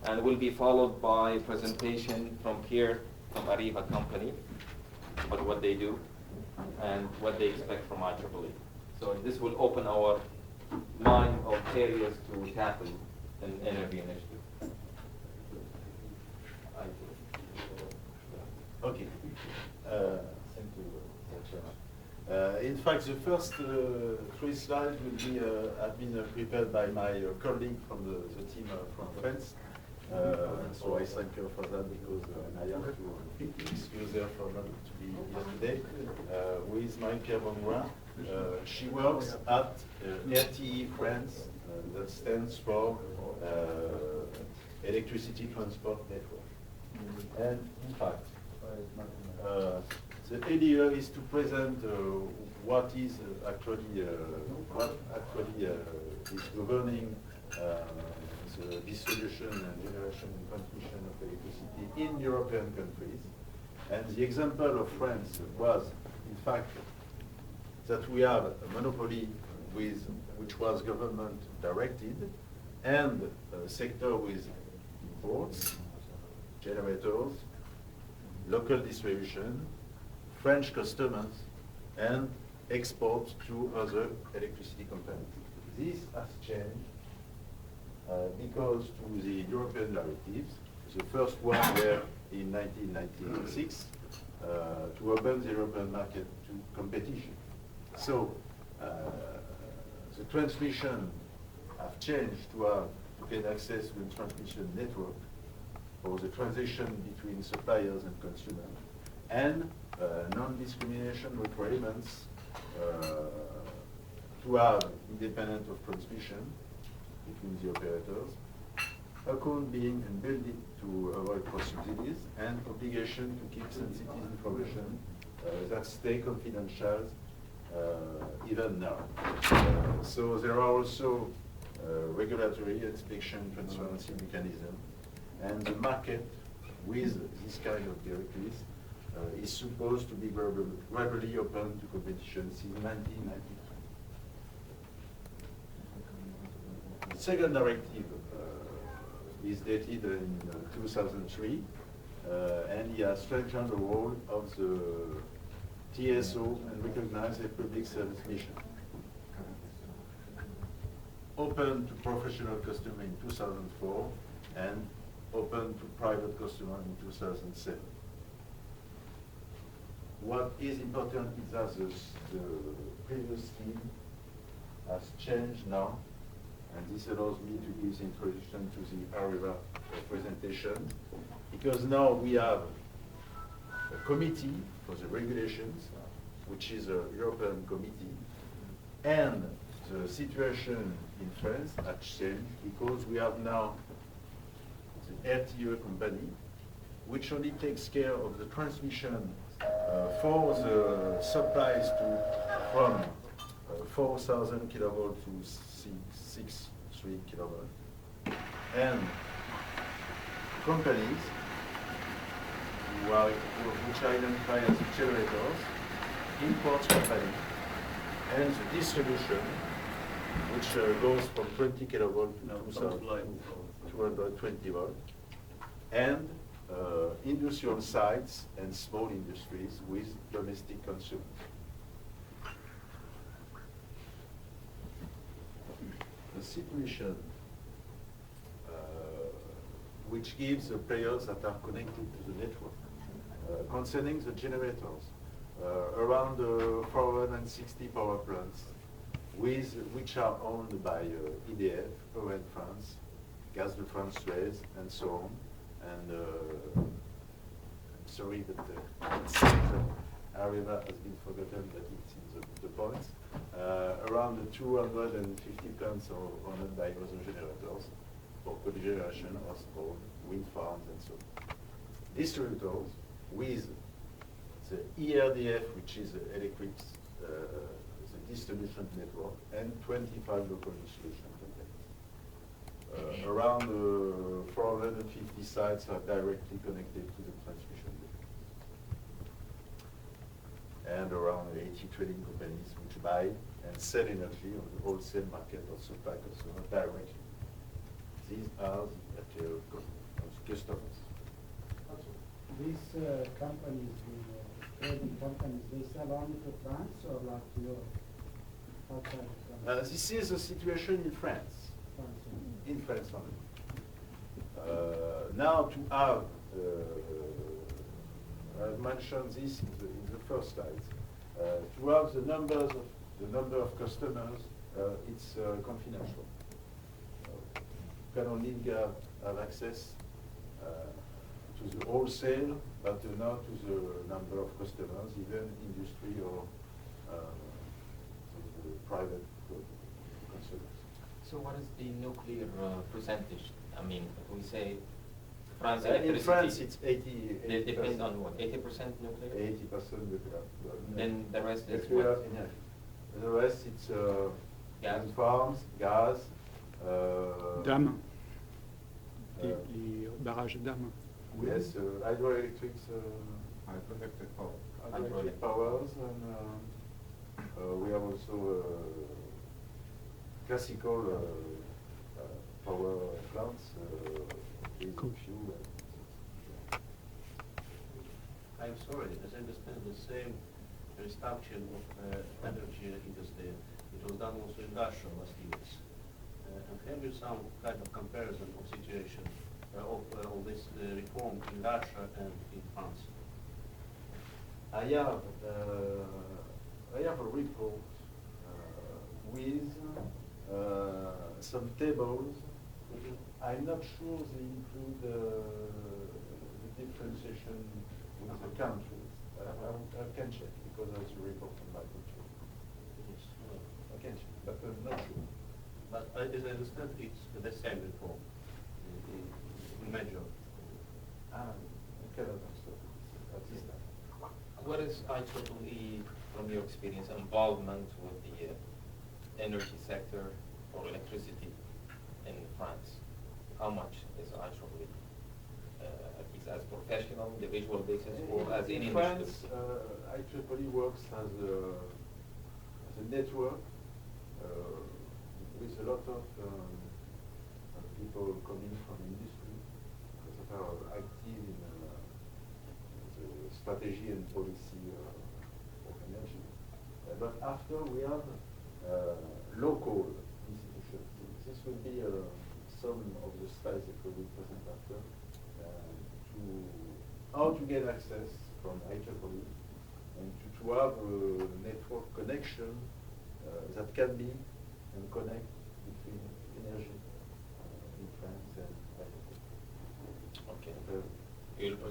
and will be followed by a presentation from here, from Arriva company, about what they do and what they expect from IEEE. So this will open our mind of areas to tackle in energy initiative. Okay. Thank you, Chairman. In fact, the first three slides will be have been prepared by my colleague from the team from France. So I thank her for that because I have to excuse her for not to be here today. Who is Marie-Pierre Bongoin. She works at RTE France, that stands for Electricity Transport Network. And in fact, the idea is to present what is actually is governing the distribution and generation and transmission of electricity in European countries. And the example of France was, in fact, that we have a monopoly which was government directed, and a sector with imports, generators, local distribution, French customers, and exports to other electricity companies. This has changed because to the European directives, the first one were in 1996, to open the European market to competition. So the transmission have changed to get access to the transmission network for the transition between suppliers and consumers, and non-discrimination requirements to have independent of transmission between the operators, account being built to avoid cross-subsidies, and obligation to keep sensitive information that stay confidential even now. So there are also regulatory inspection transparency mechanism, and the market with this kind of directives is supposed to be gradually open to competition since 1993. The second directive is dated in 2003, and it has strengthened the role of the TSO and recognized a public service mission. Open to professional customer in 2004, and open to private customer in 2007. What is important is that the previous scheme has changed now, and this allows me to give the introduction to the Arriva presentation, because now we have a committee for the regulations, which is a European committee, and the situation in France has changed because we have now the RTE company, which only takes care of the transmission for the supplies from 4,000 kilovolts to 6.3 kilovolts, and companies which are identified as generators, imports company, and the distribution, which goes from 20 kilovolts to 220 volts, and industrial sites and small industries with domestic consumers. The situation which gives the players that are connected to the network concerning the generators, around 460 power plants which are owned by EDF, Power France, Gaz de France Suez, and so on. And I'm sorry that Arriva has been forgotten, but it's in the points. Around 250 plants are owned by other generators for cogeneration or wind farms and so on. Distributors with the ERDF, which is the electric the distribution network, and 25 local distribution companies. Around 450 sites are directly connected to the transmission network. And around 80 trading companies which buy and sell energy on the wholesale market or supply customer directly. These are the material customers. These companies, the trading companies, they sell only to France or like to Europe? Outside of France? This is the situation in France. France, yeah. In France only. Now to have, I've mentioned this in the first slides, to have the number of customers, it's confidential. You can only have access to the wholesale, but not to the number of customers, even industry or the private consumers. So what is the nuclear percentage? I mean, if we say France In electricity. France, it's 80. It depends on what? 80% nuclear? 80% nuclear. Then the rest is Nuclear what? energy. The rest, it's Gas. wind farms, gas. Dames. uh, Les barrages dames. Yes, hydroelectrics. Hydroelectric power. Hydroelectric powers, and we have also classical power plants with Cool. fuel. I'm sorry, as I understand, the same reduction of energy industry, it was done also in Russia last years. And have you some kind of comparison of situation of this reform in Russia and in France? I have a report with some tables. I'm not sure they include the differentiation with the countries. I can check because there's a report on my country. I can check, but I'm not sure. But as I understand, it's the same reform in major. I cannot answer at this time. What is IEEE, from your experience, involvement with the energy sector or electricity in France? How much is IEEE, at least as professional, individual basis, or as any In France, IEEE works as a network with a lot of people coming from industry that are active in the strategy and policy of energy. But after we have local institutions. This will be some of the slides that we will present after to how to get access from IEEE and to have a network connection that can be and connect between energy in France and IEEE. Okay. You'll present